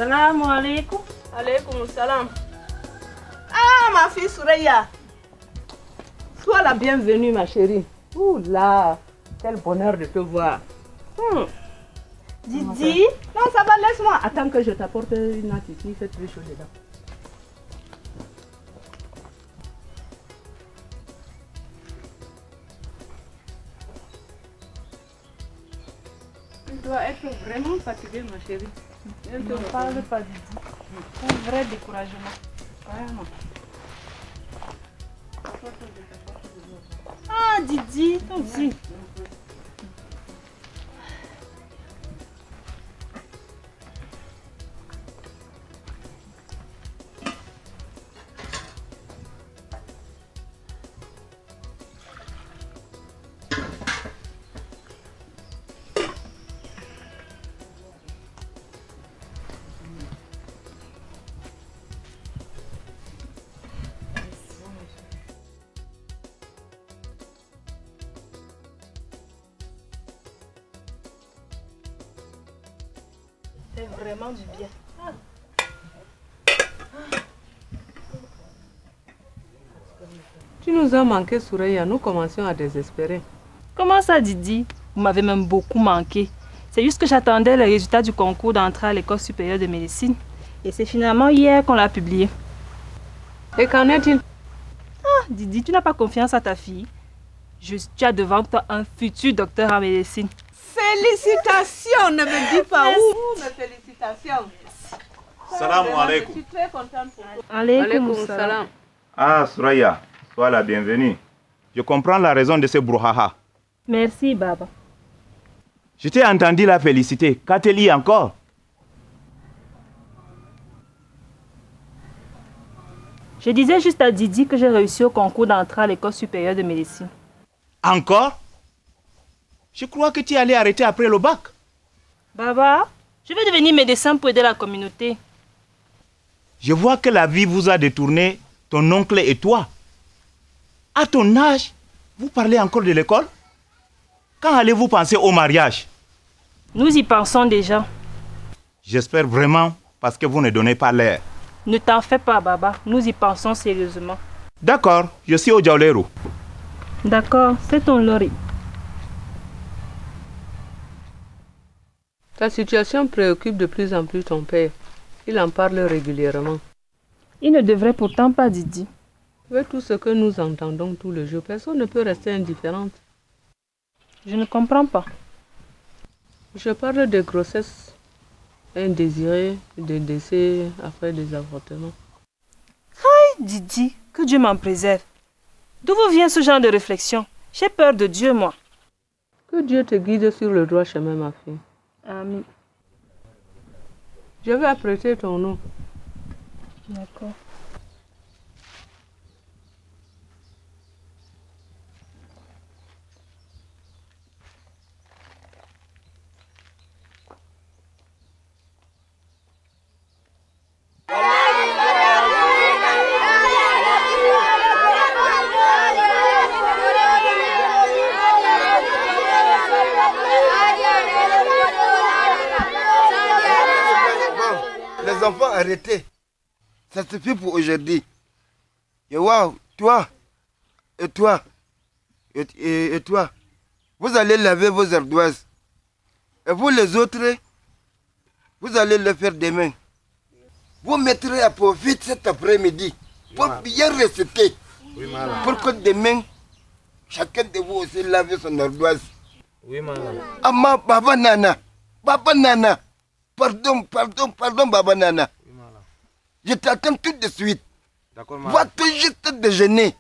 Salam alaikum. Alaikum salam. Ah, ma fille Souraya. Sois la bienvenue, ma chérie. Ouh là, quel bonheur de te voir. Didi, non, ça va, laisse-moi. Attends que je t'apporte une natte ici, c'est très chaud dedans. Tu dois être vraiment fatiguée, ma chérie. Je ne te parle pas, Didi. C'est un vrai découragement. Vraiment. Ah, Didi, toi aussi. C'est vraiment du bien. Tu nous as manqué, Souraya. Nous commencions à désespérer. Comment ça, Didi? Vous m'avez même beaucoup manqué. C'est juste que j'attendais le résultat du concours d'entrée à l'école supérieure de médecine. Et c'est finalement hier qu'on l'a publié. Et qu'en est-il? Ah, Didi, tu n'as pas confiance à ta fille. Tu as devant toi un futur docteur en médecine. Félicitations, ne me dis pas où. Mes félicitations. Salam alaikum. Je suis très contente pour toi. Alaikum salam. Ah, Souraya, sois la bienvenue. Je comprends la raison de ce brouhaha. Merci, Baba. Je t'ai entendu la féliciter. Qu'a-t-elle encore? Je disais juste à Didi que j'ai réussi au concours d'entrée à l'école supérieure de médecine. Encore? Je crois que tu allais arrêter après le bac. Baba, je vais devenir médecin pour aider la communauté. Je vois que la vie vous a détourné, ton oncle et toi. À ton âge, vous parlez encore de l'école? Quand allez-vous penser au mariage? Nous y pensons déjà. J'espère vraiment, parce que vous ne donnez pas l'air. Ne t'en fais pas, Baba. Nous y pensons sérieusement. D'accord, je suis au Djaolero. D'accord, c'est ton lori. Ta situation préoccupe de plus en plus ton père. Il en parle régulièrement. Il ne devrait pourtant pas, Didi. Avec tout ce que nous entendons tous les jours, personne ne peut rester indifférente. Je ne comprends pas. Je parle de grossesse indésirée, de décès après des avortements. Aïe, Didi, que Dieu m'en préserve. D'où vous vient ce genre de réflexion? J'ai peur de Dieu, moi. Que Dieu te guide sur le droit chemin, ma fille. Amen. Je vais apprêter ton nom. D'accord. Les enfants, arrêtez. Ça suffit pour aujourd'hui. Et waouh, toi, et toi, et toi, vous allez laver vos ardoises. Et vous les autres, vous allez le faire demain. Vous mettrez à profit cet après-midi pour bien réciter. Oui, madame. Pour que demain, chacun de vous aussi lave son ardoise. Oui, madame. Amma, Baba Nana, pardon, Baba Nana. Oui, madame. Je t'attends tout de suite. D'accord, madame. Va tout juste déjeuner.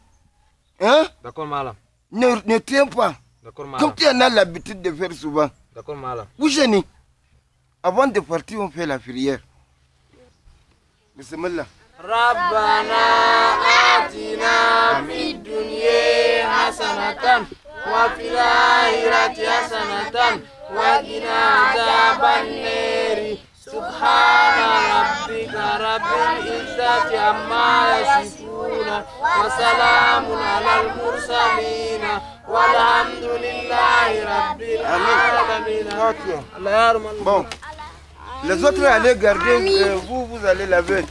Hein? D'accord, madame. Ne tiens pas. D'accord, madame. Comme tu en as l'habitude de faire souvent. D'accord, madame. Oujeni, avant de partir, on fait la prière. Bismillah. ربنا آتنا في الدنيا حسنة وفي الآخرة حسنة وقنا عذاب النار سبحان ربك رب العزة عما يصفون وسلام على المرسلين والحمد لله رب العالمين. Bon. Les autres allez garder, vous allez laver.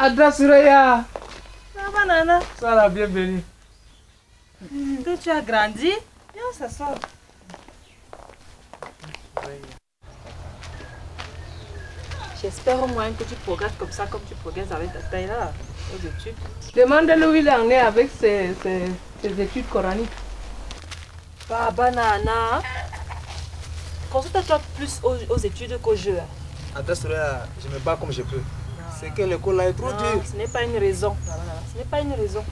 Adra Suraya. Ça va, Nana? Sois la bienvenue. Que tu as grandi? Viens, on s'assoit. J'espère au moins que tu progresses comme ça, comme tu progresses avec ta taille là, aux études. Demande-le où il en est avec ses études coraniques. Baba Nana, concentre-toi plus aux études qu'aux jeux. Adra Suraya, je me bats comme je peux. C'est que l'école là est trop dure. Ce n'est pas une raison. Ce n'est pas une raison.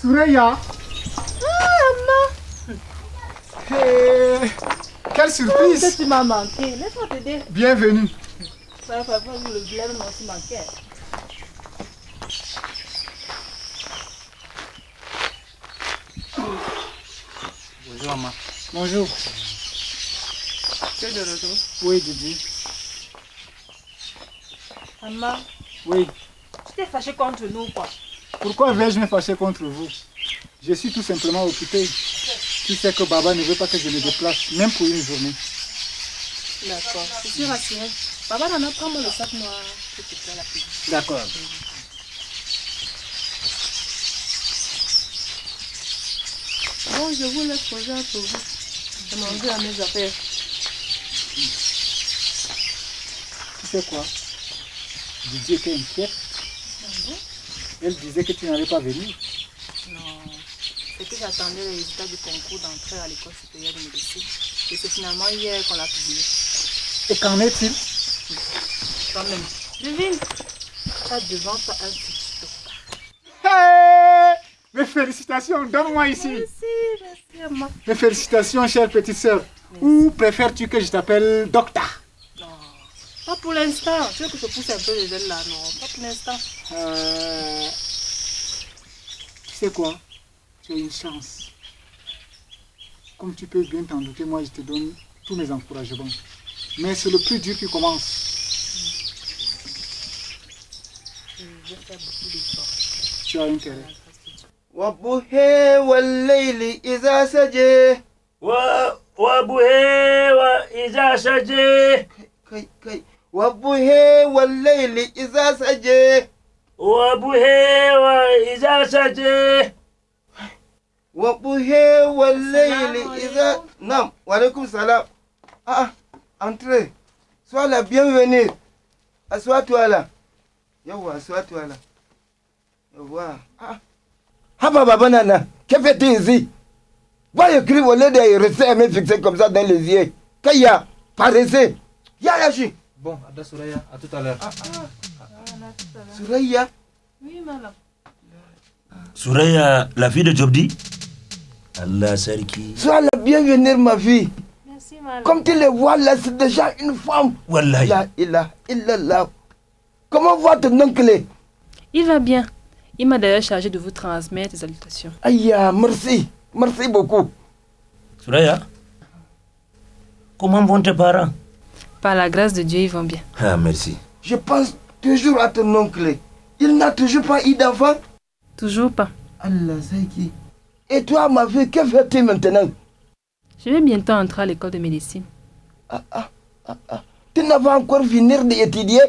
Suraya. Ah, maman. Quelle surprise. Tu m'as manqué. Laisse-moi t'aider. Bienvenue. Le blême m'a aussi manqué. Bonjour maman. Bonjour. Tu es de retour? Oui, Didi. Maman, Oui. tu t'es fâché contre nous quoi? Pourquoi vais-je me fâcher contre vous? Je suis tout simplement occupé. Tu sais que Baba ne veut pas que je me déplace, même pour une journée. D'accord, je suis rassurée. Baba Nana, prends-moi le sac noir. Je te fais la pile. D'accord. Bon, je vous laisse poser un peu. Je m'en vais à mes affaires. Tu sais quoi? Didier était inquiète. Elle disait que tu n'allais pas venir. Non, c'est que j'attendais les résultats du concours d'entrée à l'école supérieure de médecine. Et c'est finalement hier qu'on l'a publié. Et qu'en est-il? Quand même. Devine, tu as devant toi un petit docteur. Hey! Mes félicitations, donne-moi ici. Merci maman. Mes félicitations, chère petite sœur. Ou préfères-tu que je t'appelle docteur? Non, pas pour l'instant. Tu veux que je pousse un peu les ailes là? Non, pas pour l'instant. Tu sais quoi? Tu as une chance. Comme tu peux bien t'en douter, moi je te donne tous mes encouragements. Mais c'est le plus dur qui commence. Je vais faire beaucoup d'efforts. Tu as intérêt. Wabuhe wallayli iza saje. Wabuhe wa iza saje. Kai. Wabuhe wallayli iza saje. Wabuhe wa iza saje. Wabuhe wallayli iza. Naam, wa alaikum salam. Entrez. Sois la bienvenue. Assois-toi là. Yawa, assois-toi là. Yawa. Baba Nana, que fais-tu ici? Va écrire au lieu de rester à me fixer comme ça dans les yeux. Kaya, paraissez. Yashi. Bon, Adra Suraya, à tout à l'heure. Suraya. Oui, madame. Suraya, la fille de Jobdi. Allah Sarki. Sois la bienvenue, ma fille. Merci, madame. Comme tu le vois là, c'est déjà une femme. Wallahi. La ilaha illallah. Comment va ton oncle? Il va bien. Il m'a d'ailleurs chargé de vous transmettre des salutations. Aïe, merci. Merci beaucoup. Suraya, comment vont tes parents? Par la grâce de Dieu, ils vont bien. Ah, merci. Je pense toujours à ton oncle. Il n'a toujours pas eu d'enfant? Toujours pas. Allah Sarki. Et toi, ma fille, que fais-tu maintenant? Je vais bientôt entrer à l'école de médecine. Tu n'as pas encore fini d'étudier?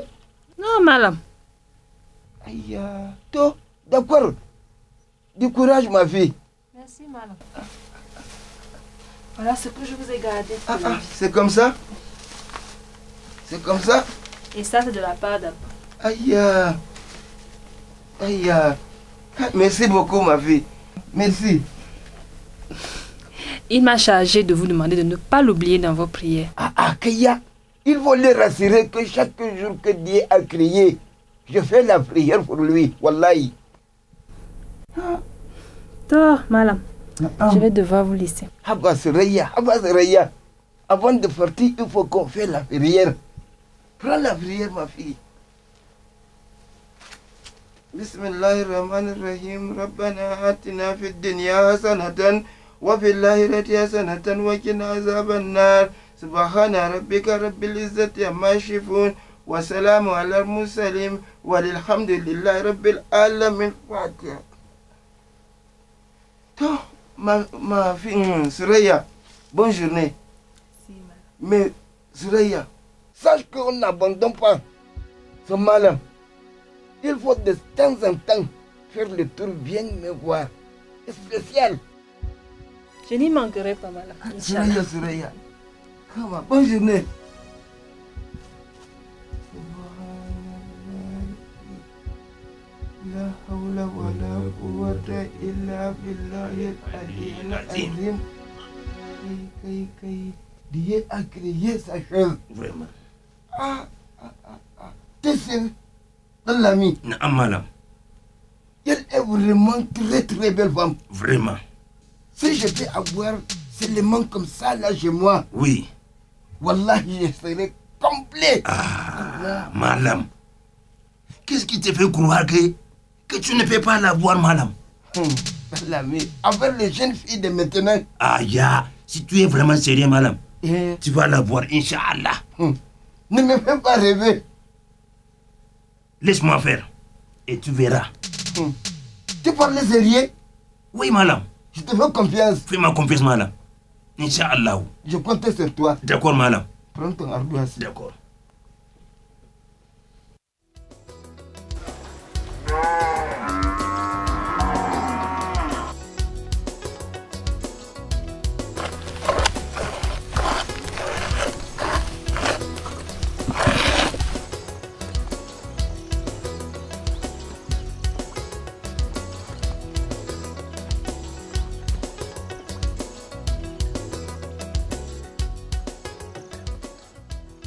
Non, madame. Aïe, toi, d'accord. Du courage, ma fille. Merci, madame. Voilà ce que je vous ai gardé. C'est comme ça? C'est comme ça? Et ça, c'est de la part d'Abba. Aïe. Merci beaucoup, ma fille. Merci. Il m'a chargé de vous demander de ne pas l'oublier dans vos prières. Kaya, il faut le rassurer que chaque jour que Dieu a créé, je fais la prière pour lui. Wallahi. Toi, madame, je vais devoir vous laisser. Abba Suraya. Avant de partir, il faut qu'on fasse la prière. Prends la prière, ma fille. بسم الله الرحمن الرحيم ربنا آتنا في الدنيا حسنة وفي الآخرة حسنة وقنا عذاب النار سبحان ربك رب العزة عما يصفون وسلام على المرسلين والحمد لله رب العالمين. فاتحة. Ma fille Suraya, bonne journée. Mais Suraya, sache qu'on n'abandonne pas ce malin. Il faut de temps en temps faire le tour, viens me voir. C'est spécial. Je n'y manquerai pas, Malam. Suraya, Suraya. Comment? Bonne journée. La hawla wa la quwwata illa billahi al-aliyyil azim. Dieu a créé sa chose. Vraiment. T'es sérieux? Dans l'ami. Non, madame. Elle est vraiment très belle femme. Vraiment. Si je peux avoir seulement comme ça là chez moi. Oui. Wallahi, je serai complet. Ah, madame. Qu'est-ce qui te fait croire que tu ne peux pas la voir, madame? L'ami, avec les jeunes filles de maintenant. Ah, ya. Si tu es vraiment sérieux, madame, tu vas la voir, Inch'Allah. Ne me fais pas rêver. Laisse-moi faire. Et tu verras. Tu parles sérieux? Oui, madame. Je te fais confiance. Fais-moi confiance, madame. Inch'Allah. Je compte sur toi. D'accord, madame. Prends ton ardoise. D'accord.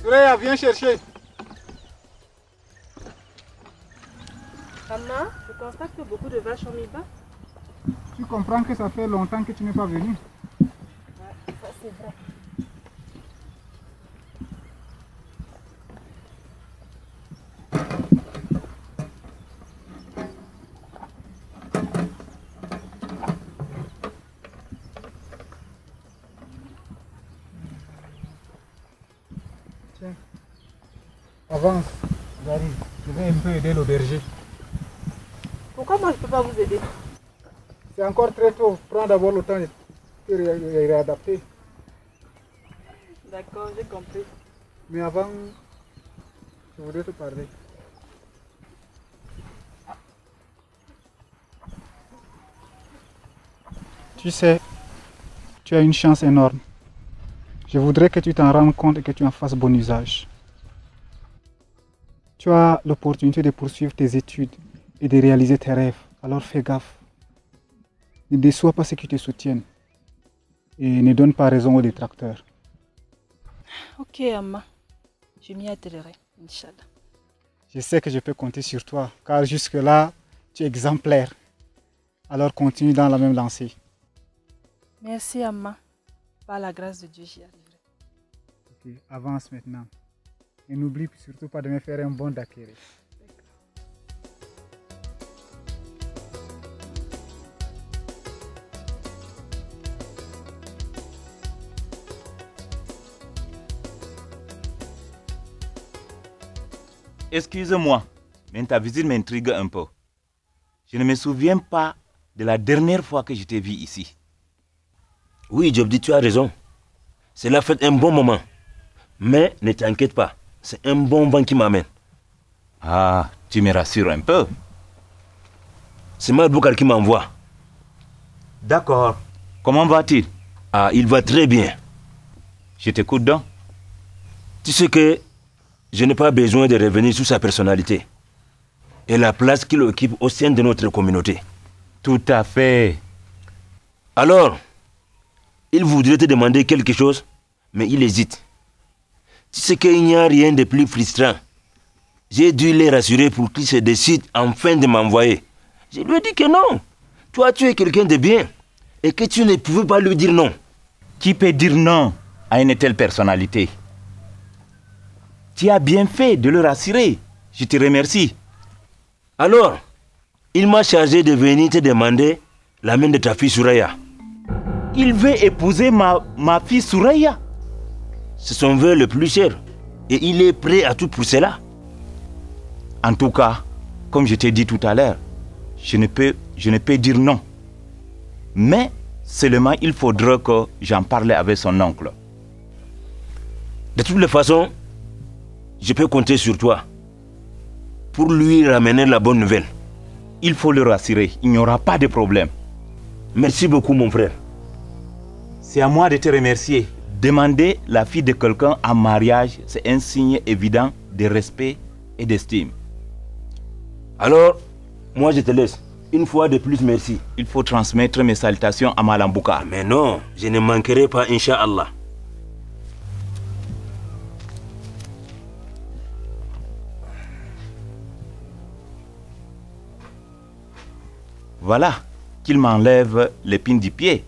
Suraya, viens chercher. Maman, je constate que beaucoup de vaches ont mis bas. Tu comprends que ça fait longtemps que tu n'es pas venu. Ouais, ça c'est vrai. Tiens, avance, j'arrive. Je vais un peu aider le berger. Pourquoi moi je ne peux pas vous aider? C'est encore très tôt. Prends d'abord le temps de te réadapter. D'accord, j'ai compris. Mais avant, je voudrais te parler. Tu sais, tu as une chance énorme. Je voudrais que tu t'en rendes compte et que tu en fasses bon usage. Tu as l'opportunité de poursuivre tes études et de réaliser tes rêves. Alors fais gaffe. Ne déçois pas ceux qui te soutiennent. Et ne donne pas raison aux détracteurs. Ok, Amma. Je m'y attellerai, Inch'Allah. Je sais que je peux compter sur toi, car jusque-là, tu es exemplaire. Alors continue dans la même lancée. Merci, Amma. Par la grâce de Dieu, j'y arriverai. Ok, avance maintenant. Et n'oublie surtout pas de me faire un bon daiquiri. Excuse-moi, mais ta visite m'intrigue un peu. Je ne me souviens pas de la dernière fois que je t'ai vu ici. Oui, Jobdi, tu as raison. Cela fait un bon moment. Mais ne t'inquiète pas, c'est un bon vent qui m'amène. Ah, tu me rassures un peu. C'est Malboukal qui m'envoie. D'accord. Comment va-t-il? Ah, il va très bien. Je t'écoute donc. Tu sais que je n'ai pas besoin de revenir sur sa personnalité et la place qu'il occupe au sein de notre communauté. Tout à fait. Alors, il voudrait te demander quelque chose, mais il hésite. Tu sais qu'il n'y a rien de plus frustrant. J'ai dû les rassurer pour qu'ils se décident enfin de m'envoyer. Je lui ai dit que non. Toi, tu es quelqu'un de bien et que tu ne pouvais pas lui dire non. Qui peut dire non à une telle personnalité? Tu as bien fait de le rassurer. Je te remercie. Alors, Il m'a chargé de venir te demander la main de ta fille Souraya. Il veut épouser ma fille Souraya. C'est son vœu le plus cher. Et il est prêt à tout pour cela. En tout cas, comme je t'ai dit tout à l'heure, je ne peux dire non. Mais seulement il faudra que j'en parle avec son oncle. De toutes les façons, je peux compter sur toi pour lui ramener la bonne nouvelle. Il faut le rassurer, il n'y aura pas de problème. Merci beaucoup mon frère. C'est à moi de te remercier. Demander la fille de quelqu'un en mariage, c'est un signe évident de respect et d'estime. Alors, moi je te laisse. Une fois de plus, merci. Il faut transmettre mes salutations à Malam Boukar. Mais non, je ne manquerai pas, Inch'Allah. Voilà, qu'il m'enlève l'épine du pied.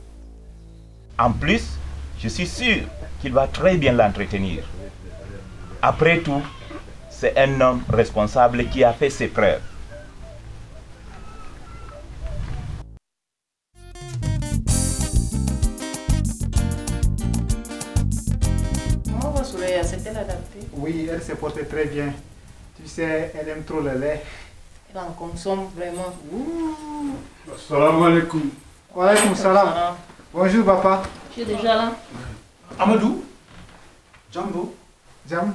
En plus, je suis sûr qu'il va très bien l'entretenir. Après tout, c'est un homme responsable qui a fait ses preuves. Comment Souraya, c'était adapté? Oui, elle se portait très bien. Tu sais, elle aime trop le lait. Elle en consomme vraiment. Salam alaikum. Wa alaykoum salam. Bonjour papa. Je suis déjà là. Amadou. Jambo. Jam,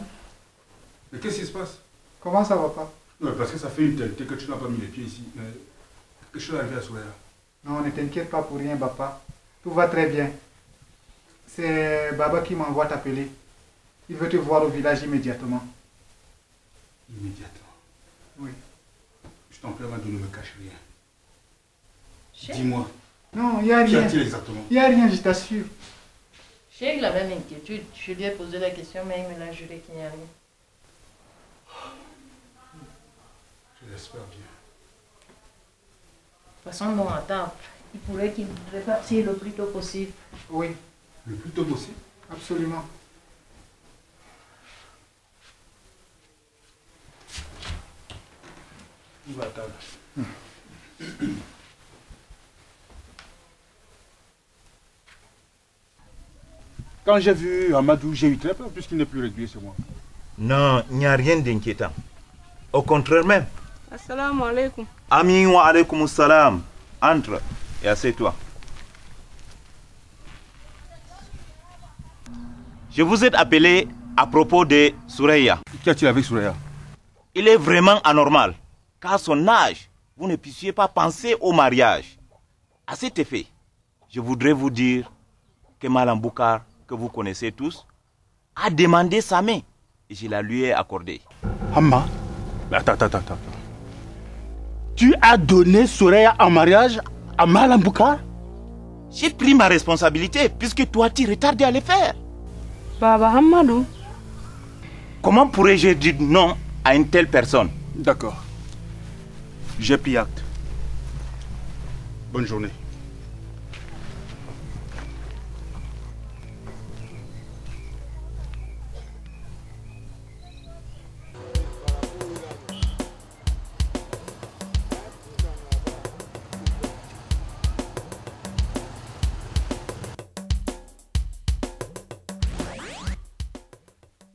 Mais qu'est-ce qui se passe? comment ça va papa? Non, parce que ça fait une telle que tu n'as pas mis les pieds ici. Mais quelque chose est arrivé à Souraya. Non, ne t'inquiète pas pour rien papa. Tout va très bien. C'est Baba qui m'envoie t'appeler. Il veut te voir au village immédiatement. Immédiatement. Oui. Je t'en prie, Amadou, ne me cache rien. Cheikh, Dis-moi, Non, il n'y a qu'y rien. a-t-il exactement? Il n'y a rien, je t'assure. Cheikh, il avait une inquiétude. Je lui ai posé la question, mais il me l'a juré qu'il n'y a rien. Je l'espère bien. De toute façon, non, attends. Il pourrait qu'il répartir le plus tôt possible. Oui, Le plus tôt possible. absolument. Où va la table? Quand j'ai vu Amadou, j'ai eu très peur puisqu'il n'est plus régulier chez moi. Non, il n'y a rien d'inquiétant. Au contraire même. Assalamu alaikum. Ami wa alaykoum salam. Entre et assieds-toi. Je vous ai appelé à propos de Souraya. Qu'y a-t-il avec Souraya? Il est vraiment anormal, car son âge, vous ne puissiez pas penser au mariage. À cet effet, je voudrais vous dire que Malam Boukar, que vous connaissez tous, a demandé sa main et je la lui ai accordée. Hamma? Mais attends. Tu as donné Souraya en mariage à Malam Boukar? J'ai pris ma responsabilité puisque toi tu retardé à le faire. Baba Hamadou. Comment pourrais-je dire non à une telle personne? D'accord. J'ai pris acte. Bonne journée.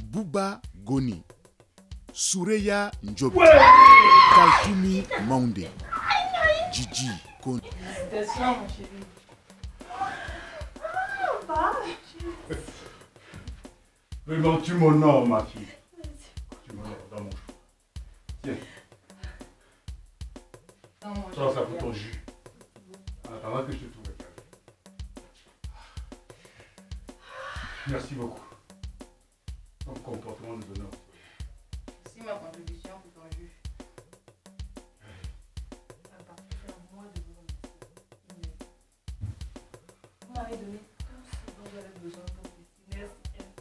Bouba Goni, Soureya Njobi, Kaltoumi Maoundé, Gigi Kon. Vraiment, tu m'honores, ma fille. Tu m'honores dans mon chou. Tiens. Ça pour ton jus. En attendant que je te trouve le café. Merci beaucoup. Ton comportement nous honore. C'est ma contribution pour ton jus. Vous m'avez donné tout ce dont j'avais besoin pour business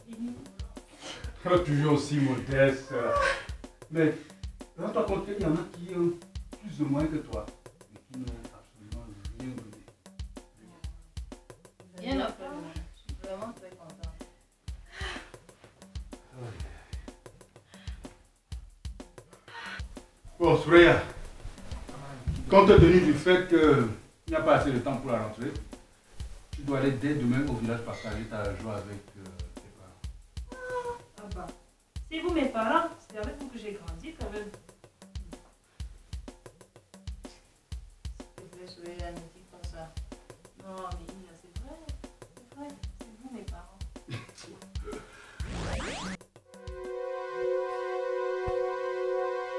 infini. Toujours aussi modeste. Mais, rends-toi compte qu'il y en a qui ont plus de moyens que toi, mais qui n'ont absolument rien donné. Rien à faire. Je suis vraiment très content. Bon, Souraya, Compte tenu du fait qu'il n'y a pas assez de temps pour la rentrée, tu dois aller dès demain au village partager ta joie avec tes parents. Ah bah, si vous mes parents, c'est avec vous que j'ai grandi quand même. S'il te plaît, Soureya, ne dis pas ça. Non, mais Ina, c'est vrai. C'est vrai, c'est vous mes parents.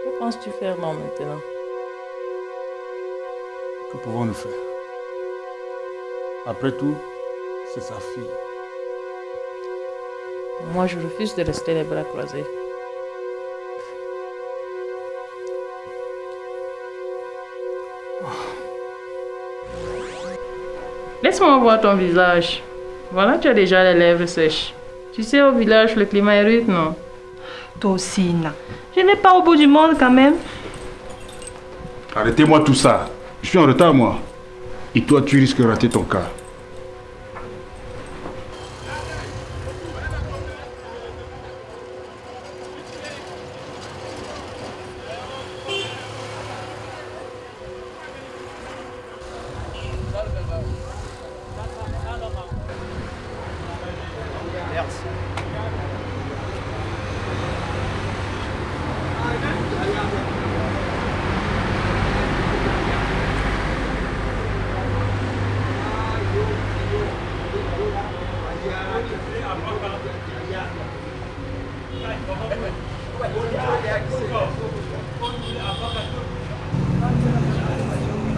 Que penses-tu faire non maintenant? Que pouvons-nous faire? Après tout, c'est sa fille. Moi, je refuse de rester les bras croisés. Laisse-moi voir ton visage. Voilà, tu as déjà les lèvres sèches. Tu sais, au village, le climat est rude, non? Toi aussi, Ina. Je n'ai pas au bout du monde quand même. Arrêtez-moi tout ça. Je suis en retard, moi. Et toi, tu risques de rater ton cas.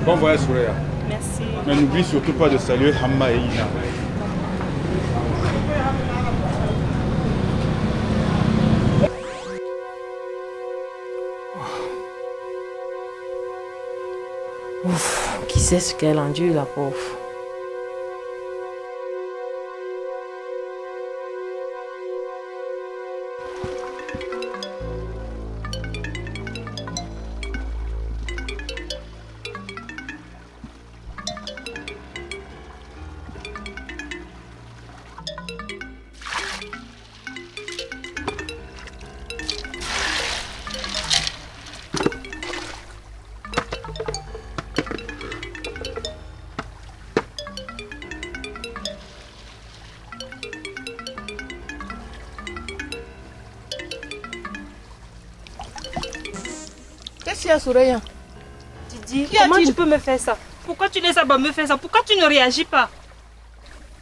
Bon voyage, Soureya. Merci. Mais n'oublie surtout pas de saluer Hamma et Ina. Ouf, qui sait ce qu'elle endure, la pauvre. Qu'est-ce qu'il y a, Soureya? Didi, comment tu peux me faire ça? Pourquoi tu laisses Abba me faire ça? Pourquoi tu ne réagis pas?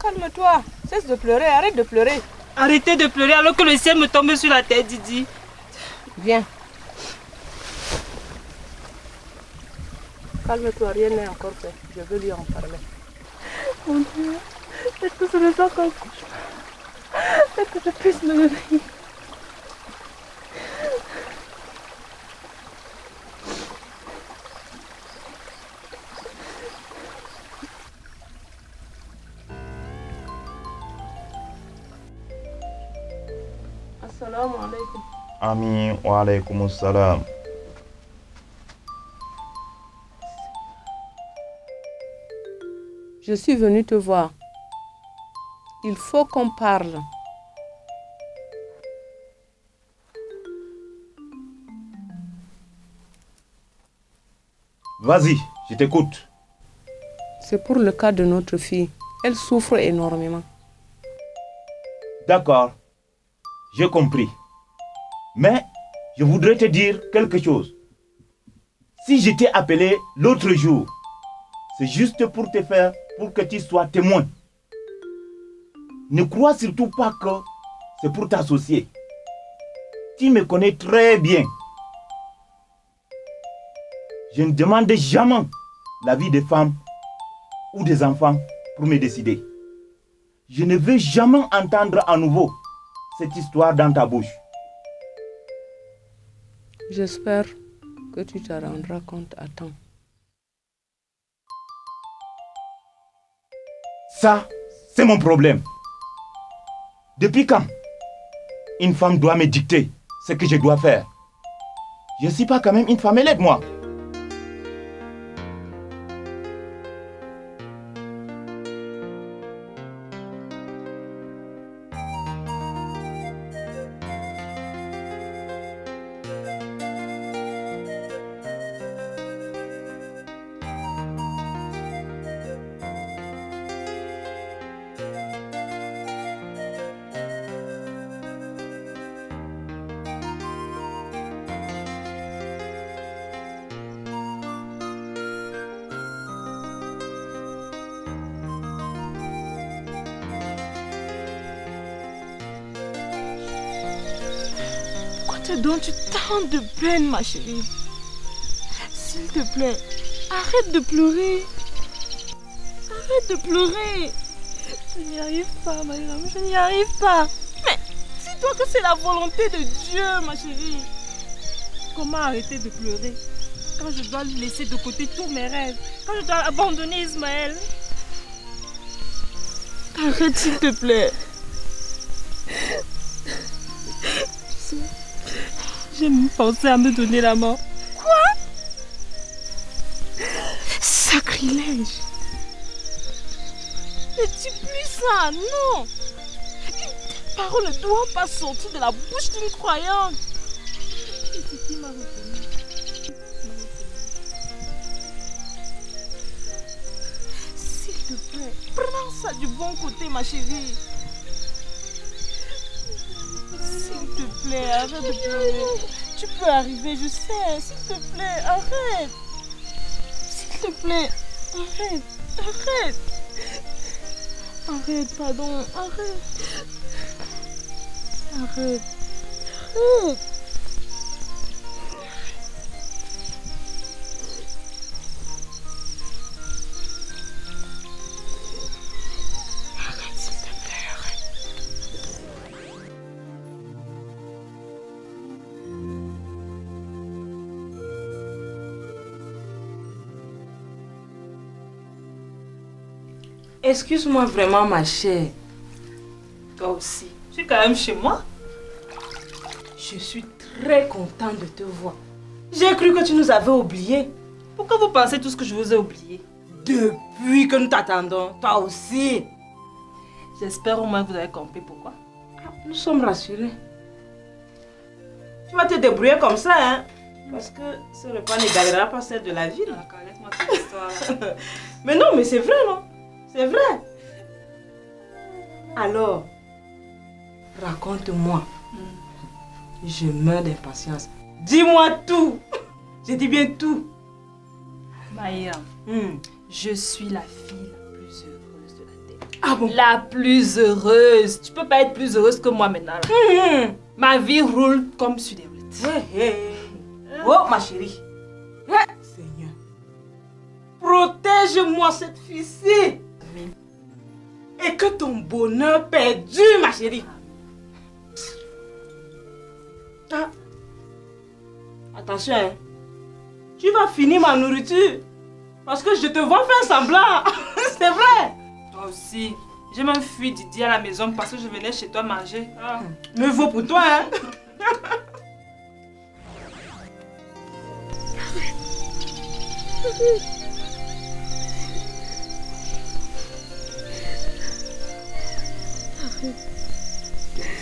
Calme-toi, cesse de pleurer, arrête de pleurer. Arrêtez de pleurer alors que le ciel me tombe sur la tête, Didi. Viens. Calme-toi, rien n'est encore fait. Je veux lui en parler. Mon Dieu, est-ce que ce ne soit qu'un cauchemar? Est-ce que je puisse me réveiller? Assalamu alaikum. Ami wa alaykum salam. Je suis venue te voir. Il faut qu'on parle. Vas-y, je t'écoute. C'est pour le cas de notre fille. Elle souffre énormément. D'accord, j'ai compris. Mais je voudrais te dire quelque chose. Si je t'ai appelé l'autre jour, c'est juste pour te faire, pour que tu sois témoin. Ne crois surtout pas que c'est pour t'associer. Tu me connais très bien. Je ne demande jamais l'avis des femmes ou des enfants pour me décider. Je ne veux jamais entendre à nouveau cette histoire dans ta bouche. J'espère que tu te rendras compte à temps. Ça, c'est mon problème. Depuis quand une femme doit me dicter ce que je dois faire? Je ne suis pas quand même une femme élève, moi. te donne tant de peine, ma chérie. S'il te plaît, arrête de pleurer. Arrête de pleurer. Je n'y arrive pas, Mariam, je n'y arrive pas. Mais dis-toi que c'est la volonté de Dieu, ma chérie. Comment arrêter de pleurer quand je dois laisser de côté tous mes rêves, quand je dois abandonner Ismaël? Arrête, s'il te plaît. Tu sais, j'ai même pensé à me donner la mort. Quoi? Sacrilège. Ne dis plus ça, non. Une telle parole ne doit pas sortir de la bouche d'une croyante. Et c'est qui m'a retenu. S'il te plaît, prends ça du bon côté, ma chérie. S'il te plaît, arrête de pleurer. Tu peux arriver, je sais. S'il te plaît, arrête. S'il te plaît, arrête. Arrête. Arrête, pardon. Arrête. Arrête. Arrête. Excuse-moi vraiment, ma chère. Toi aussi. Tu es quand même chez moi. Je suis très contente de te voir. J'ai cru que tu nous avais oubliés. Pourquoi vous pensez tout ce que je vous ai oublié? Depuis que nous t'attendons, toi aussi. J'espère au moins que vous avez compris pourquoi. Nous sommes rassurés. Tu vas te débrouiller comme ça, hein? Parce que ce repas n'égalera pas celle de la ville. Laisse-moi cette histoire. Mais non, mais c'est vrai, non? C'est vrai. Alors, raconte-moi. Je meurs d'impatience. Dis-moi tout. Je dis bien tout. Maïra, je suis la fille la plus heureuse de la terre. Ah bon? La plus heureuse. Tu peux pas être plus heureuse que moi maintenant. Ma vie roule comme sur des roulettes. Oh, ma chérie. Seigneur, protège-moi cette fille-ci. Et que ton bonheur perdure, ma chérie. Ah. Attention, hein. Tu vas finir ma nourriture. Parce que je te vois faire semblant. C'est vrai. Toi aussi. J'ai même fui Didi à la maison parce que je venais chez toi manger. Ah. Me vaut pour toi, hein.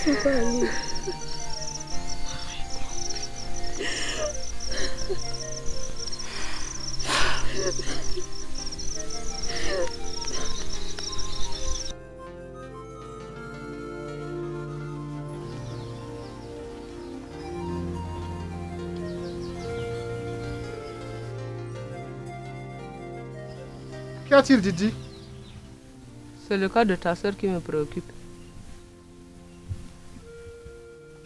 Ça va aller. Qu'y a-t-il, Didi? C'est le cas de ta soeur qui me préoccupe.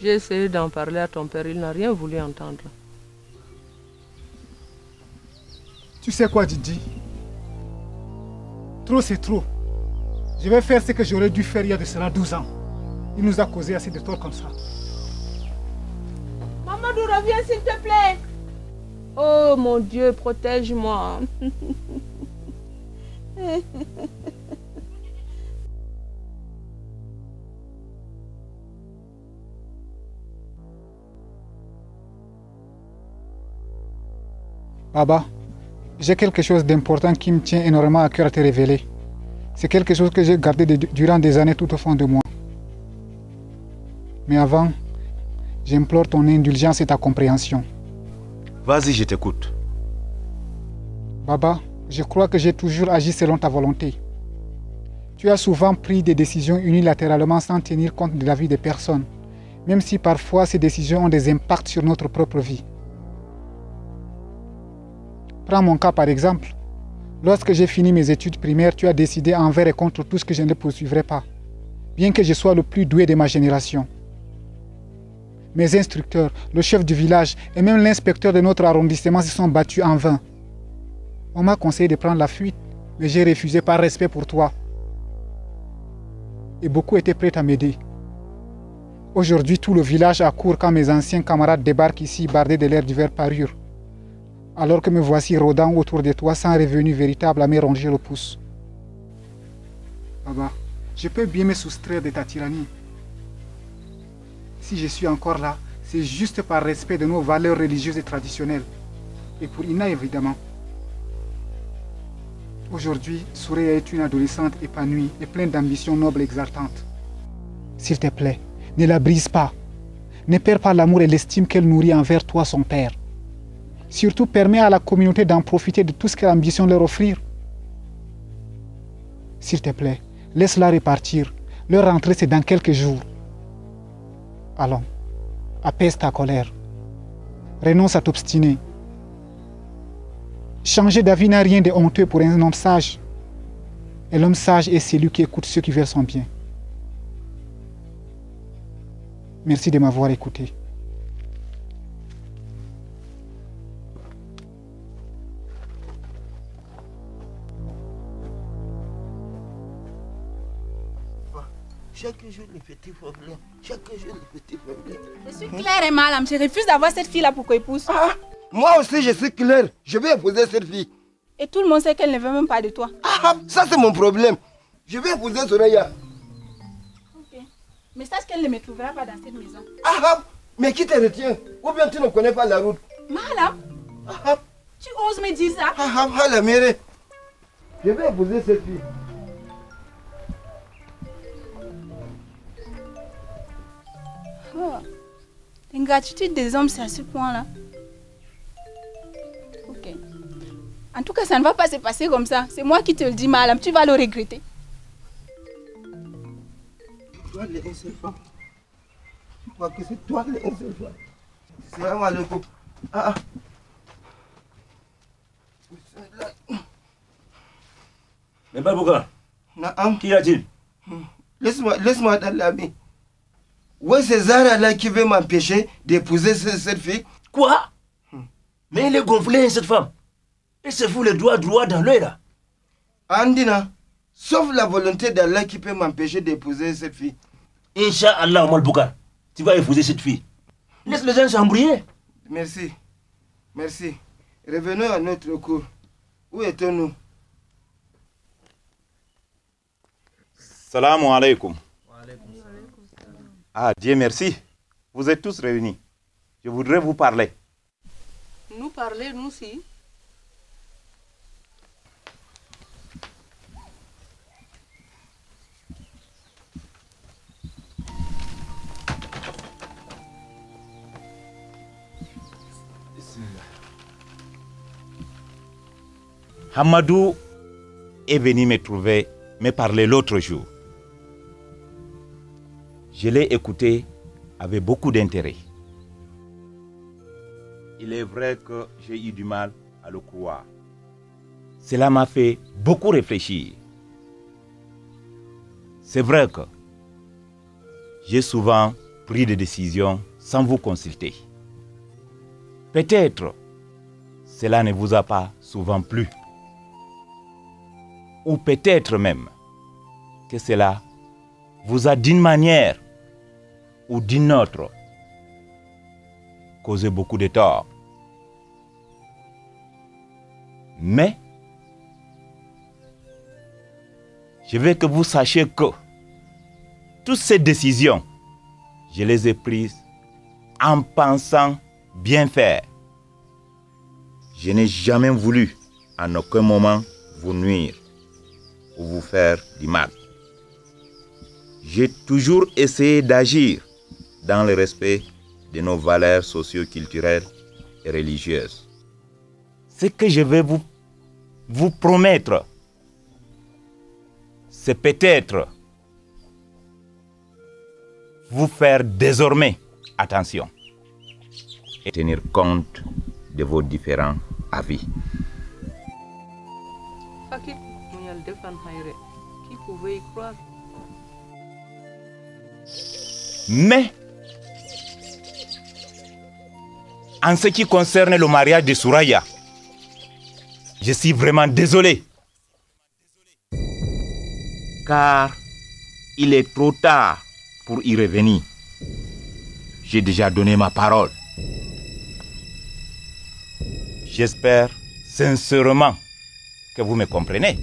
J'ai essayé d'en parler à ton père, il n'a rien voulu entendre. Tu sais quoi, Didi? Trop, c'est trop. Je vais faire ce que j'aurais dû faire il y a de cela 12 ans. Il nous a causé assez de tort comme ça. Mamadou, reviens s'il te plaît. Oh mon Dieu, protège-moi. Baba, j'ai quelque chose d'important qui me tient énormément à cœur à te révéler. C'est quelque chose que j'ai gardé durant des années tout au fond de moi. Mais avant, j'implore ton indulgence et ta compréhension. Vas-y, je t'écoute. Baba, je crois que j'ai toujours agi selon ta volonté. Tu as souvent pris des décisions unilatéralement sans tenir compte de la vie des personnes, même si parfois ces décisions ont des impacts sur notre propre vie. Prends mon cas par exemple. Lorsque j'ai fini mes études primaires, tu as décidé envers et contre tous que je ne poursuivrai pas, bien que je sois le plus doué de ma génération. Mes instructeurs, le chef du village et même l'inspecteur de notre arrondissement se sont battus en vain. On m'a conseillé de prendre la fuite, mais j'ai refusé par respect pour toi. Et beaucoup étaient prêts à m'aider. Aujourd'hui, tout le village accourt quand mes anciens camarades débarquent ici bardés de l'air du verre parure. Alors que me voici rôdant autour de toi sans revenu véritable à me ronger le pouce. Baba, je peux bien me soustraire de ta tyrannie. Si je suis encore là, c'est juste par respect de nos valeurs religieuses et traditionnelles. Et pour Ina, évidemment. Aujourd'hui, Soureya est une adolescente épanouie et pleine d'ambitions nobles et exaltantes. S'il te plaît, ne la brise pas. Ne perds pas l'amour et l'estime qu'elle nourrit envers toi, son père. Surtout, permets à la communauté d'en profiter de tout ce qu'elle ambitionne leur offrir. S'il te plaît, laisse-la repartir. Leur rentrée, c'est dans quelques jours. Allons, apaise ta colère. Renonce à t'obstiner. Changer d'avis n'a rien de honteux pour un homme sage. Et l'homme sage est celui qui écoute ceux qui veulent son bien. Merci de m'avoir écouté. Chaque jour, le petit problème. Chaque jour, le petit problème. Je suis claire et madame. Je refuse d'avoir cette fille-là pour épouse. Ah, moi aussi, je suis claire. Je vais épouser cette fille. Et tout le monde sait qu'elle ne veut même pas de toi. Ah, ça, c'est mon problème. Je vais épouser Soureya. Ok. Mais sache qu'elle ne me trouvera pas dans cette maison. Ah, mais qui te retient? Ou bien tu ne connais pas la route? Madame, tu oses me dire ça? La mère. Je vais épouser cette fille. Oh. L'ingratitude des hommes, c'est à ce point-là. Ok. En tout cas, ça ne va pas se passer comme ça. C'est moi qui te le dis, madame. Tu vas le regretter. Toi, les un seul fois. Je crois que c'est toi, les un seul fois. Salam alaikum. Mais Babouka, qu'y a-t-il? Laisse-moi dans la main. Ouais, c'est Zara là qui veut m'empêcher d'épouser cette fille. Quoi? Mais il est gonflé, cette femme. Elle se fout le doigt droit dans l'œil là. Andina, sauf la volonté d'Allah qui peut m'empêcher d'épouser cette fille. Inch'Allah, Malboukar, tu vas épouser cette fille. Laisse les gens s'embrouiller. Merci. Merci. Revenons à notre cours. Où étions-nous? Salam alaikum. Ah, Dieu merci. Vous êtes tous réunis. Je voudrais vous parler. Nous parler, nous aussi. Hamadou est venu me trouver, me parler l'autre jour. Je l'ai écouté avec beaucoup d'intérêt. Il est vrai que j'ai eu du mal à le croire. Cela m'a fait beaucoup réfléchir. C'est vrai que j'ai souvent pris des décisions sans vous consulter. Peut-être cela ne vous a pas souvent plu. Ou peut-être même que cela vous a d'une manière ou d'une autre causé beaucoup de tort. Mais je veux que vous sachiez que toutes ces décisions, je les ai prises en pensant bien faire. Je n'ai jamais voulu en aucun moment vous nuire ou vous faire du mal. J'ai toujours essayé d'agir dans le respect de nos valeurs socio-culturelles et religieuses. Ce que je vais vous promettre, c'est peut-être vous faire désormais attention et tenir compte de vos différents avis. Qui pouvait y croire? Mais En ce qui concerne le mariage de Souraya, je suis vraiment désolé. Car il est trop tard pour y revenir. J'ai déjà donné ma parole. J'espère sincèrement que vous me comprenez.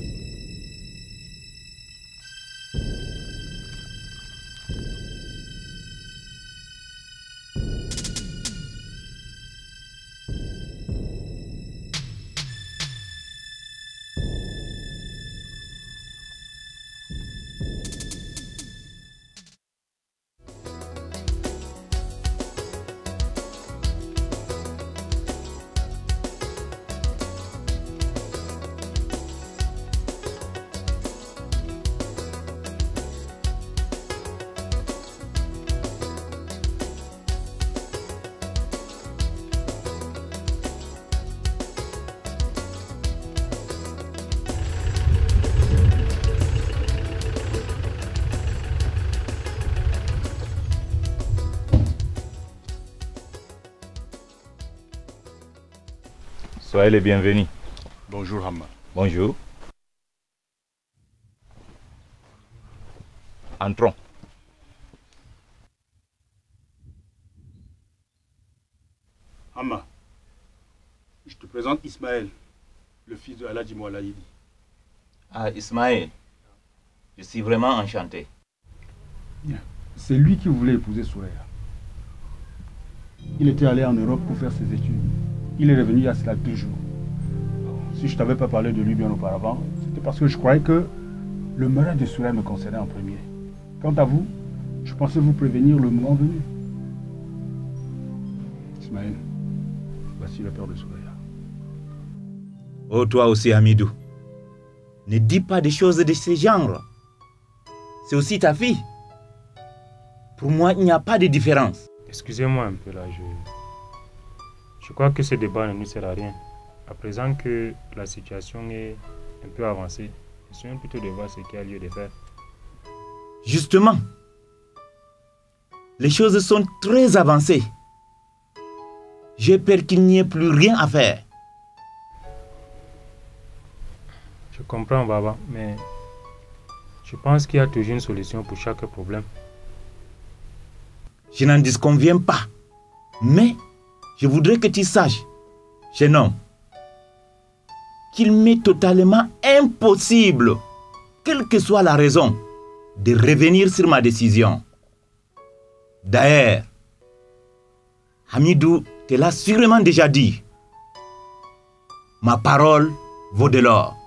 Soyez les bienvenus. Bonjour Hamma. Bonjour. Entrons. Hamma, je te présente Ismaël, le fils de Aladji Moualaïdi. Ah, Ismaël, je suis vraiment enchanté. C'est lui qui voulait épouser Souraya. Il était allé en Europe pour faire ses études. Il est revenu il y a cela 2 jours. Si je ne t'avais pas parlé de lui bien auparavant, c'était parce que je croyais que le mariage de Souraya me concernait en premier. Quant à vous, je pensais vous prévenir le moment venu. Ismaël, voici le père de Souraya. Oh, toi aussi, Hamidou. Ne dis pas des choses de ce genre. C'est aussi ta fille. Pour moi, il n'y a pas de différence. Excusez-moi un peu là, je crois que ce débat ne nous sert à rien. À présent que la situation est un peu avancée, essayons plutôt de voir ce qu'il y a lieu de faire. Justement, les choses sont très avancées. J'ai peur qu'il n'y ait plus rien à faire. Je comprends, Baba, mais je pense qu'il y a toujours une solution pour chaque problème. Je n'en disconviens pas, mais je voudrais que tu saches, jeune homme, qu'il m'est totalement impossible, quelle que soit la raison, de revenir sur ma décision. D'ailleurs, Hamidou te l'a sûrement déjà dit. Ma parole vaut de l'or.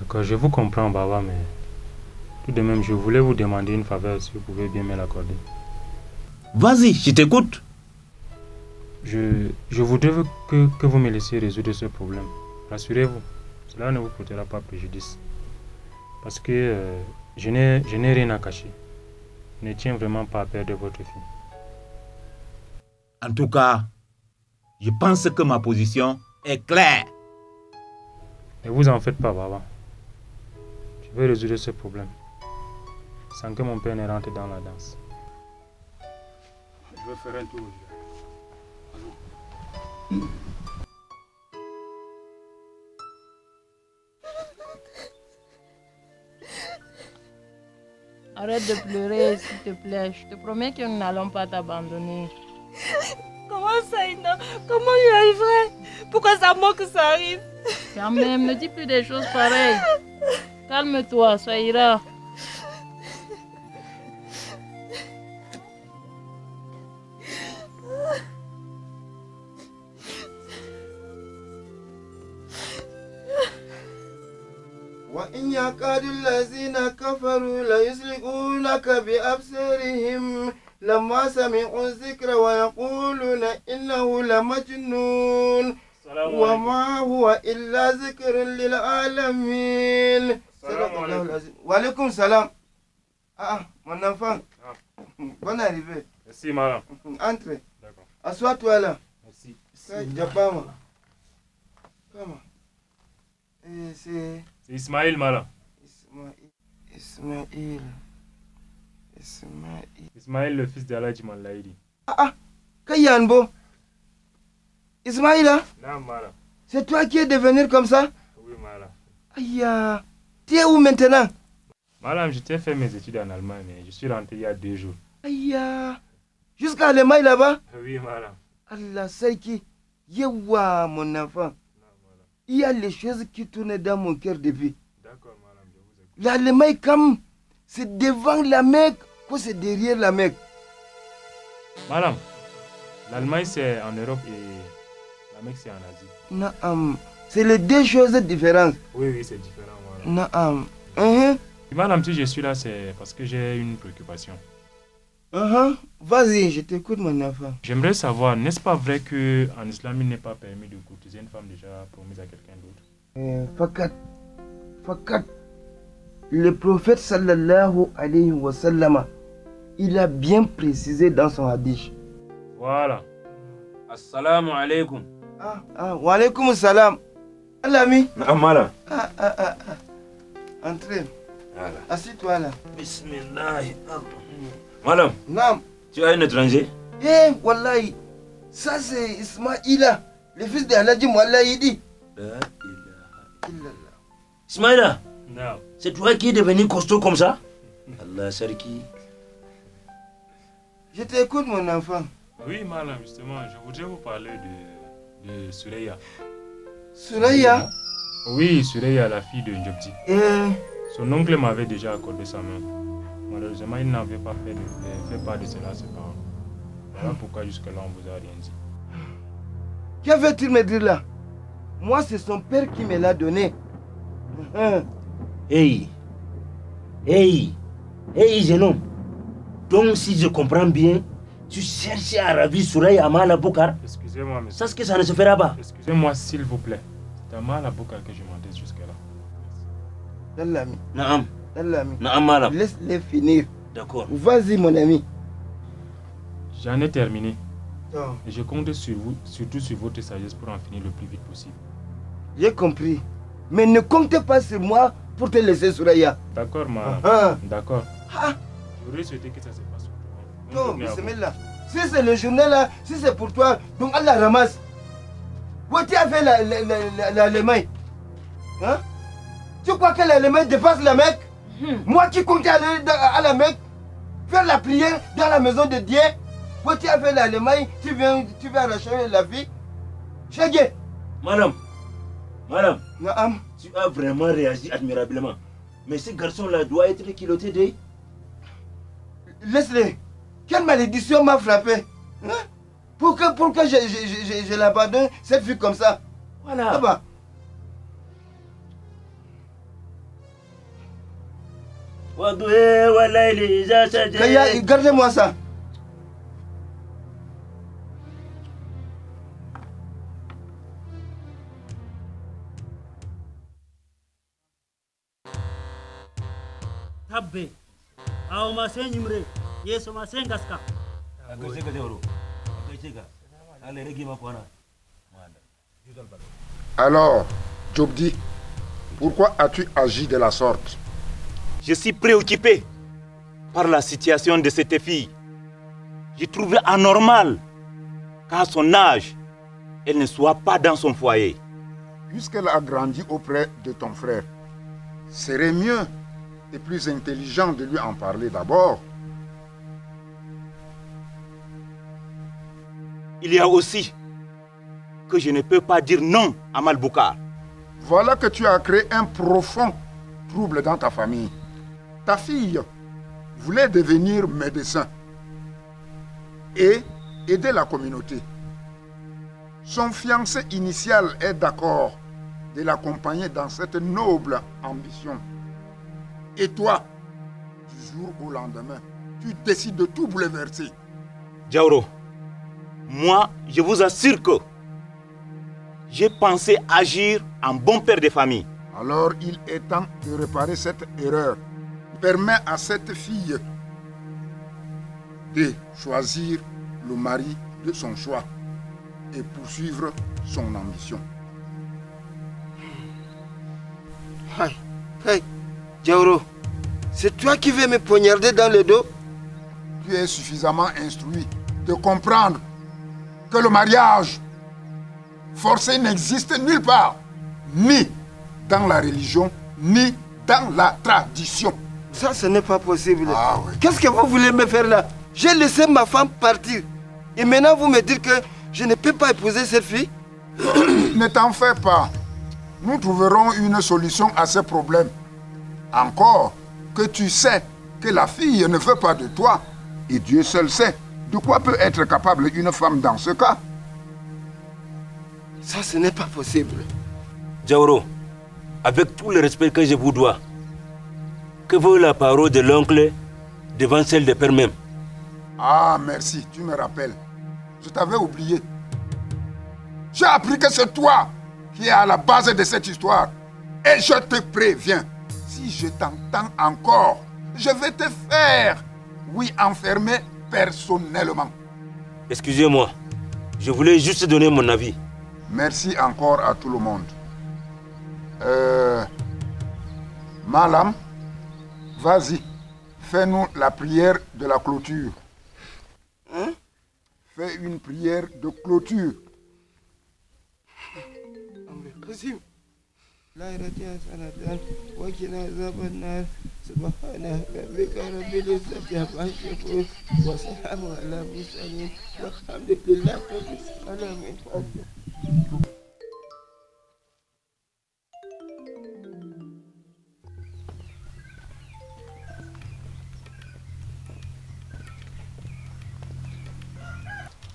D'accord, je vous comprends, Baba, mais tout de même, je voulais vous demander une faveur, si vous pouvez bien me l'accorder. Vas-y, je t'écoute. Je voudrais que vous me laissiez résoudre ce problème. Rassurez-vous, cela ne vous portera pas préjudice. Parce que je n'ai rien à cacher. Je ne tiens vraiment pas à perdre votre fille. En tout cas, je pense que ma position est claire. Ne vous en faites pas, Baba. Je vais résoudre ce problème sans que mon père ne rentre dans la danse. Je vais faire un tour. Arrête de pleurer, s'il te plaît. Je te promets que nous n'allons pas t'abandonner. Comment ça, Ina? Comment j'y arriverai? Pourquoi ça manque que ça arrive? Quand même, ne dis plus des choses pareilles. Calme-toi, ça ira. وإن يكاد الذين كفروا ليزلقونك بأبصارهم لما سمعوا الذكر ويقولون إنه لمجنون وما هو إلا ذكر للعالمين. وعليكم السلام. Mon enfant. Bonne arrivée. Merci, madame. Entre. D'accord. Assois-toi là. Merci. Comment? C'est Ismaël, madame. Ismaël. Ismaël, le fils d'Aladji Moualaïdi. Kayanbo. Ismaïla, Non, Mala. c'est toi qui es devenu comme ça? Oui, Mala. Aïe, tu es où maintenant? Madame, j'étais fait mes études en Allemagne, mais je suis rentré il y a 2 jours. Aïe, jusqu'à l'Allemagne là-bas? Oui, Madame. Allah Sarki, Yewa, mon enfant. Il y a les choses qui tournent dans mon cœur depuis. D'accord, Madame, je vous écoute. L'Allemagne, comme c'est devant la Mecque, ou c'est derrière la Mecque? Madame, l'Allemagne c'est en Europe et la Mecque c'est en Asie. Naam, c'est les deux choses différentes. Oui, oui, c'est différent, Madame. Naam. Madame, si je suis là, c'est parce que j'ai une préoccupation. Vas-y, je t'écoute, mon enfant. J'aimerais savoir, n'est-ce pas vrai qu'en islam, il n'est pas permis de courtiser une femme déjà promise à quelqu'un d'autre? Fakat, le prophète sallallahu alayhi wa sallam, il a bien précisé dans son hadith. Voilà. Assalamu alaikum. Wa alaykum salam. Alami. Amala. Entrez. Assis-toi là. Bismillah. Madame. Naam. Tu as un étranger? Eh, wallahi. Ça c'est Ismaïla, le fils d'Aladji Moualla Idi. Ismaïla. Non. C'est toi qui es devenu costaud comme ça? Allah Sarki. Je t'écoute, mon enfant. Oui, madame, justement, je voudrais vous parler de Sureya. Sureya? Oui, Sureya, la fille de Njobdi. Son oncle m'avait déjà accordé sa main. Malheureusement, il n'avait pas fait part de cela à ses parents. Voilà pourquoi jusque-là, on ne vous a rien dit. Que veut-il me dire là? Moi, c'est son père qui me l'a donné. Hey, jeune homme. Donc, si je comprends bien, tu cherches à ravir Souraï Amala Boukar? Excusez-moi, monsieur. Sache que ça ne se fera pas. Excusez-moi, s'il vous plaît. C'est Amala Boukar que je m'entends jusque-là. Dallami. Naam. Dallami. Naam, madame. Laisse-les finir. D'accord. Vas-y, mon ami. J'en ai terminé. Oh. Et je compte sur vous, surtout sur votre sagesse pour en finir le plus vite possible. J'ai compris. Mais ne comptez pas sur moi pour te laisser Souraya. D'accord, madame. D'accord. J'aurais souhaité que ça se passe Non, bismillah. Si c'est le journée là, si c'est pour toi, donc Allah ramasse. Où tu as fait l'Allemagne? Hein? Tu crois que l'Allemagne dépasse la Mecque? Moi qui comptais aller à la Mecque, faire la prière dans la maison de Dieu. Où tu as fait l'Allemagne, tu viens arracher la vie? Chégué. Madame, Naam. tu as vraiment réagi admirablement. Mais ce garçon-là doit être culotté de... Laisse-les. Quelle malédiction m'a frappé? Hein? Pour que je l'abandonne, cette fille comme ça? Voilà. Ah bah. Gardez-moi ça. Tabbe. Auma senyumre. Yeso masengaska. Alors, Jobdi, pourquoi as-tu agi de la sorte? Je suis préoccupé par la situation de cette fille. J'ai trouvé anormal qu'à son âge, elle ne soit pas dans son foyer. Puisqu'elle a grandi auprès de ton frère, serait mieux et plus intelligent de lui en parler d'abord. Il y a aussi que je ne peux pas dire non à Malboukar. Voilà que tu as créé un profond trouble dans ta famille. Ta fille voulait devenir médecin et aider la communauté. Son fiancé initial est d'accord de l'accompagner dans cette noble ambition. Et toi, du jour au lendemain, tu décides de tout bouleverser. Diaoro, moi, je vous assure que j'ai pensé agir en bon père de famille. Alors il est temps de réparer cette erreur. Permets à cette fille de choisir le mari de son choix et poursuivre son ambition. Hey, Diaoro, c'est toi qui veux me poignarder dans le dos? Tu es suffisamment instruit de comprendre que le mariage forcé n'existe nulle part, ni dans la religion, ni dans la tradition. Ça, ce n'est pas possible. Ah, oui. Qu'est-ce que vous voulez me faire là? J'ai laissé ma femme partir. Et maintenant, vous me dites que je ne peux pas épouser cette fille? Ne t'en fais pas. Nous trouverons une solution à ce problème. Encore que tu sais que la fille ne veut pas de toi. Et Dieu seul sait de quoi peut être capable une femme dans ce cas. Ça, ce n'est pas possible. Diaworo, avec tout le respect que je vous dois, que vaut la parole de l'oncle devant celle des pères même? Ah, merci, tu me rappelles. Je t'avais oublié. J'ai appris que c'est toi qui es à la base de cette histoire. Et je te préviens, si je t'entends encore, je vais te faire, oui, enfermer personnellement. Excusez-moi, je voulais juste donner mon avis. Merci encore à tout le monde. Malam, vas-y, fais-nous la prière de la clôture. Hein? Fais une prière de clôture.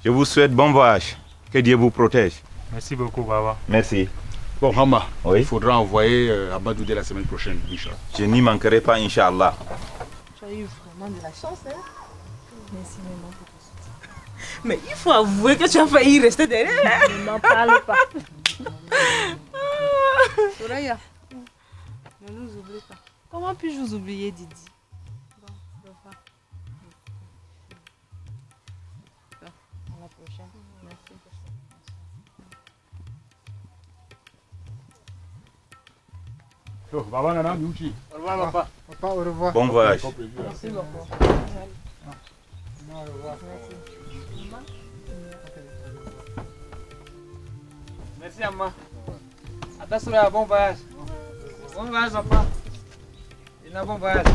Je vous souhaite bon voyage. Que Dieu vous protège. Merci beaucoup, Baba. Merci. Bon, Hama, Oui. il faudra envoyer Abadou dès la semaine prochaine, Inch'Allah. Je n'y manquerai pas, Inch'Allah. Tu as eu vraiment de la chance, hein? Merci, maman, pour ton soutien. Mais il faut avouer que tu as failli rester derrière. Ne m'en parle pas. Soraya, ne nous oublie pas. Comment puis-je vous oublier, Didi? Bon, revoir. À la prochaine. Merci. Oh, Baba Nana, Nuchi. Au revoir, papa. Papa, au revoir. Bon voyage. Merci beaucoup. Au revoir. Merci, Amma. À ta soirée, bon voyage. Bon voyage, papa. Et un bon voyage.